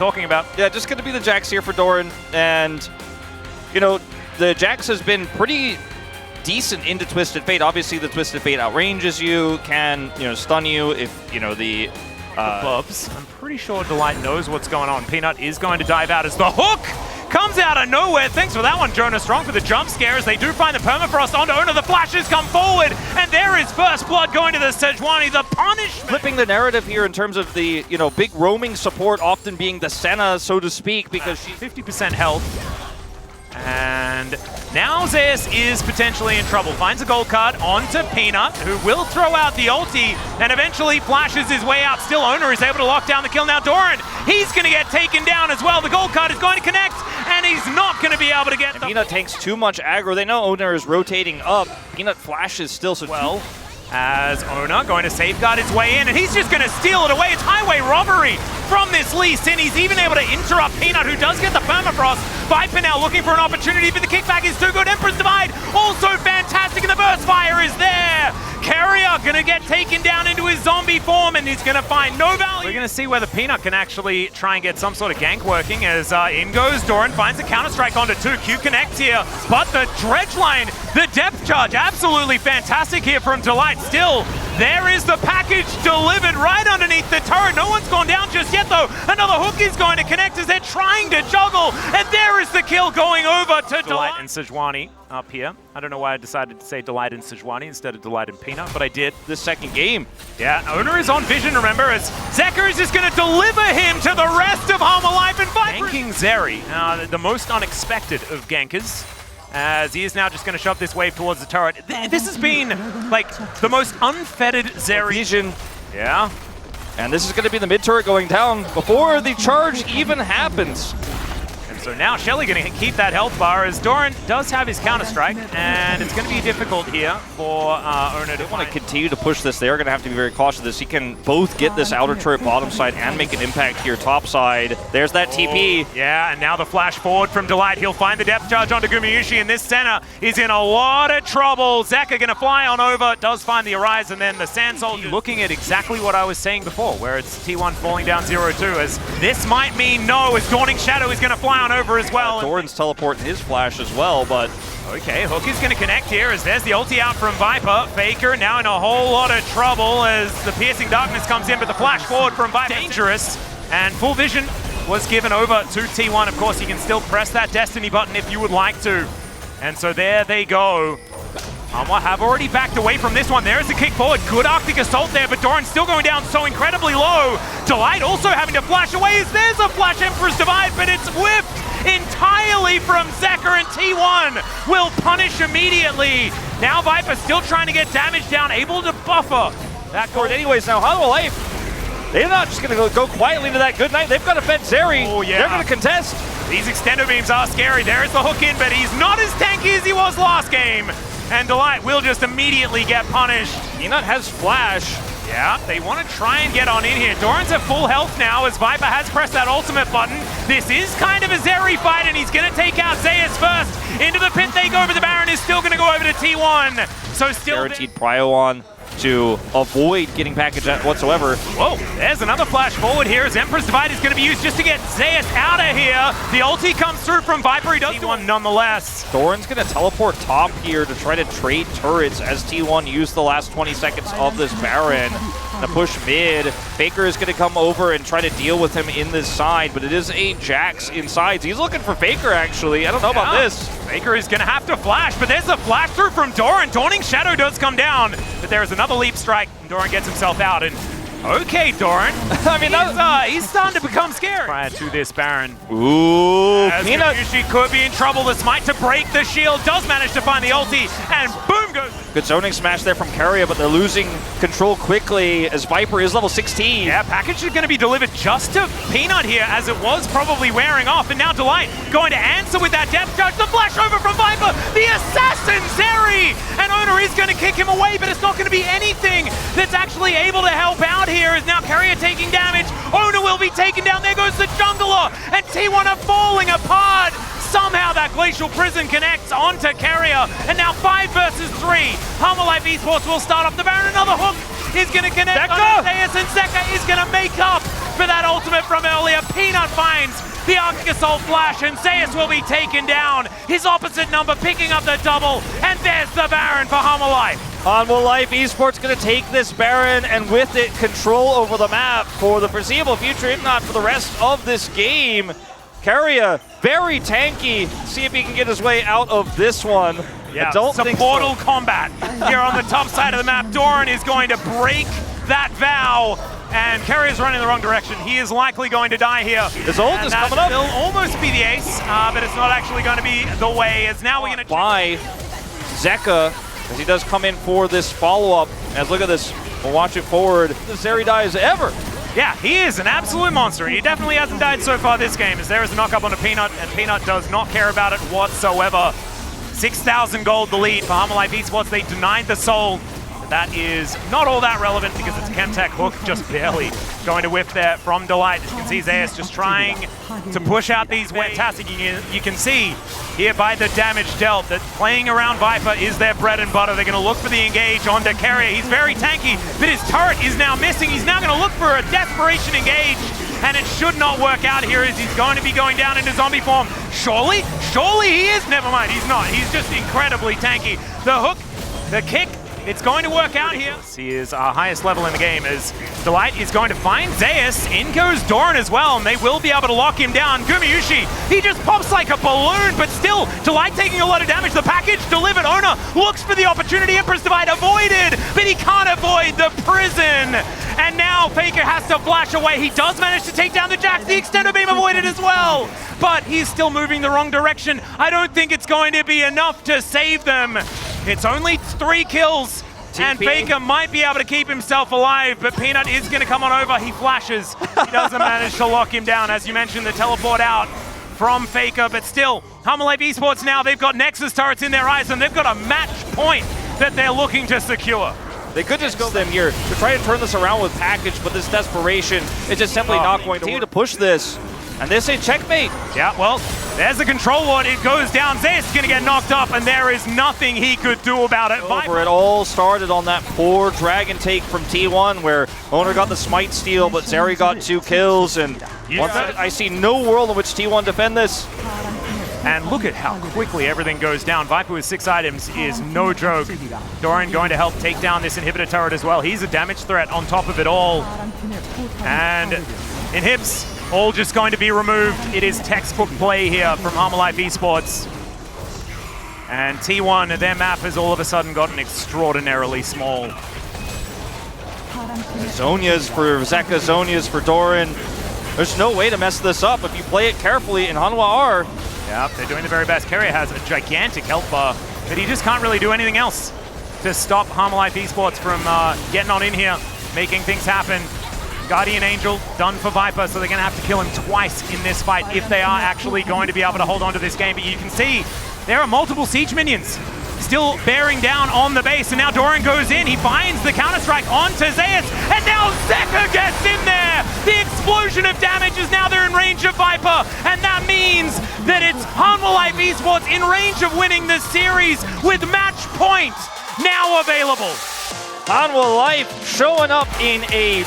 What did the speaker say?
talking about. Yeah, just going to be the Jax here for Doran. And, you know, the Jax has been pretty decent into Twisted Fate. Obviously, the Twisted Fate outranges you, can, you know, stun you if, you know, the Bubs. I'm pretty sure Delight knows what's going on. Peanut is going to dive out as the hook comes out of nowhere. Thanks for that one, Jonah Strong, for the jump scare as they do find the permafrost onto Ona. The flashes come forward, and there is first blood going to the Sejuani. The punishment. Flipping the narrative here in terms of the, you know, big roaming support often being the Senna, so to speak, because she's 50% health. And now Zeus is potentially in trouble. Finds a gold card onto Peanut, who will throw out the ulti and eventually flashes his way out. Still, Owner is able to lock down the kill. Now Doran, he's going to get taken down as well. The gold card is going to connect, and he's not going to be able to get the... Peanut takes too much aggro. They know Owner is rotating up. Peanut flashes still, so well, as Ona going to safeguard his way in, and he's just going to steal it away. It's highway robbery from this Lee Sin. He's even able to interrupt Peanut, who does get the permafrost. Viper now looking for an opportunity, but the kickback is too good. Emperor's Divide also fantastic, and the burst fire is there. Carrier going to get taken down into his zombie form, and he's going to find no value. We're going to see whether Peanut can actually try and get some sort of gank working, as in goes Doran, finds a counter-strike onto 2. Q connects here, but the dredge line, the depth charge, absolutely fantastic here from Delight. Still, there is the package delivered right underneath the turret. No one's gone down just yet, though. Another hook is going to connect as they're trying to juggle, and there is the kill going over to Delight and Sejuani up here. I don't know why I decided to say Delight and Sejuani instead of Delight and Peanut, but I did. The second game. Yeah, Owner is on vision, remember, as Zeker is just going to deliver him to the rest of Hanwha Life and Viper. Ganking Zeri, the most unexpected of gankers, as he is now just going to shove this wave towards the turret. This has been, like, the most unfettered Zeri. Vision. Yeah. And this is going to be the mid-turret going down before the charge even happens. So now Shelly going to keep that health bar, as Doran does have his counter-strike, and it's going to be difficult here for Owner to want to continue to push this. They're going to have to be very cautious of this. He can both get this outer turret bottom side and make an impact here top side. There's that TP. Yeah, and now the flash forward from Delight. He'll find the depth charge onto Gumayushi, and this center is in a lot of trouble. Zeka going to fly on over, does find the Arise, and then the Sand Soldier looking at exactly what I was saying before, where it's T1 falling down 0-2, as this might mean no, as Dawning Shadow is going to fly on over as well. Doran's teleporting his flash as well, but... Okay, Hook is going to connect here, as there's the ulti out from Viper. Faker now in a whole lot of trouble as the Piercing Darkness comes in, but the flash forward from Viper dangerous, and full vision was given over to T1. Of course, you can still press that Destiny button if you would like to. And so there they go. Hanwha have already backed away from this one. There's the kick forward. Good Arctic Assault there, but Doran's still going down so incredibly low. Delight also having to flash away as there's a flash Emperor's Divide, but it's whiffed entirely from Zeker, and T1 will punish immediately. Now Viper still trying to get damage down, able to buffer that court. Anyways, now Hanwha Life, they're not just going to go quietly into that good night. They've got to fed Zeri. Oh, yeah. They're going to contest. These extendo beams are scary. There's the hook in, but he's not as tanky as he was last game. And Delight will just immediately get punished. Peanut has flash. Yeah, they want to try and get on in here. Doran's at full health now as Viper has pressed that ultimate button. This is kind of a Zeri fight, and he's going to take out Zeus first. Into the pit they go, but the Baron is still going to go over to T1. So still guaranteed prio on to avoid getting package whatsoever. Whoa, there's another flash forward here as Emperor's Divide is going to be used just to get Zeus out of here. The ulti comes through from Viper. He does T1 nonetheless. Doran's going to teleport top here to try to trade turrets as T1 used the last 20 seconds of this Baron. To push mid. Faker is going to come over and try to deal with him in this side, but it is a Jax inside. He's looking for Faker, actually. I don't know about this. Faker is going to have to flash, but there's a flash through from Doran. Dawning Shadow does come down, but there's another leap strike, and Doran gets himself out. And okay, Doran. I mean, he's starting to become scary. Prior to this Baron. Ooh, Peanut. She could be in trouble. The smite to break the shield does manage to find the ulti, and boom goes. Good zoning smash there from Carrier, but they're losing control quickly as Viper is level 16. Yeah, package is going to be delivered just to Peanut here, as it was probably wearing off, and now Delight going to answer with that depth charge. The flash over from Viper, the assassin Zeri, and Owner is going to kick him away, but it's not going to be anything that's actually able to help out here. Is now Carrier taking damage. Owner will be taken down. There goes the jungler, and T1 are falling apart. Somehow that Glacial Prison connects onto Carrier, and now 5 versus 3. Hanwha Life Esports will start off the Baron. Another hook is going to connect on Zeus, and Zeka is going to make up for that ultimate from earlier. Peanut finds the Arctic Assault flash, and Zeus will be taken down. His opposite number picking up the double, and there's the Baron for Hanwha. Hanwha Esports going to take this Baron, and with it, control over the map for the foreseeable future, if not for the rest of this game. Keria, very tanky. See if he can get his way out of this one. Yeah, I don't some think Portal so. combat here on the top side of the map. Doran is going to break that vow, and Keria's running the wrong direction. He is likely going to die here. His ult is coming up. Will almost be the ace, but it's not actually going to be the way, as now we're going to... By Zeka, as he does come in for this follow-up. As look at this, we'll watch it forward. Zeri dies ever. Yeah, he is an absolute monster, and he definitely hasn't died so far this game, as there is a knock-up on a Peanut, and Peanut does not care about it whatsoever. 6,000 gold the lead for Hanwha Esports. They denied the soul. That is not all that relevant because it's a Chemtech hook, just barely going to whiff there from Delight. As you can see, Zeus just trying to push out these fantastic. You can see here by the damage dealt that playing around Viper is their bread and butter. They're going to look for the engage onto Keria. He's very tanky, but his turret is now missing. He's now going to look for a desperation engage, and it should not work out here as he's going to be going down into zombie form. Surely he is. Never mind, he's not. He's just incredibly tanky. The hook, the kick, it's going to work out here. He is our highest level in the game as Delight is going to find Zeus. In goes Doran as well, and they will be able to lock him down. Gumayushi, he just pops like a balloon, but still, Delight taking a lot of damage. The package delivered. Ona looks for the opportunity. Empress Divide avoided, but he can't avoid the prison. And now Faker has to flash away. He does manage to take down the Jack. The extended beam avoided as well, but he's still moving the wrong direction. I don't think it's going to be enough to save them. It's only 3 kills, and Faker might be able to keep himself alive, but Peanut is going to come on over. He flashes. He doesn't manage to lock him down. As you mentioned, the teleport out from Faker, but still, Hanwha Esports now, they've got Nexus turrets in their eyes, and they've got a match point that they're looking to secure. They could just go them here to try to turn this around with package, but this desperation is just simply not going to continue to push this. And this is checkmate. Yeah, well, there's the control ward. It goes down. Zeus is going to get knocked up, and there is nothing he could do about it. It all started on that poor dragon take from T1, where Owner got the smite steal, but Zeri got 2 kills, and I see no world in which T1 defend this. And look at how quickly everything goes down. Viper with 6 items is no joke. Doran going to help take down this inhibitor turret as well. He's a damage threat on top of it all. And inhibs, all just going to be removed. It is textbook play here from Hanwha Esports. And T1, their map has all of a sudden gotten extraordinarily small. Zonia's for Zeka, Zonia's for Doran. There's no way to mess this up if you play it carefully, and Hanwha are. Yeah, they're doing the very best. Keria has a gigantic health bar, but he just can't really do anything else to stop Hanwha Esports from getting on in here, making things happen. Guardian Angel done for Viper, so they're going to have to kill him twice in this fight if they are actually going to be able to hold on to this game. But you can see there are multiple siege minions still bearing down on the base, and now Doran goes in. He finds the counter-strike onto Zeus, and now Zeka gets in there! The explosion of damage is now they're in range of Viper, and that means that it's Hanwha Esports in range of winning the series with match point now available. Hanwha Life showing up in a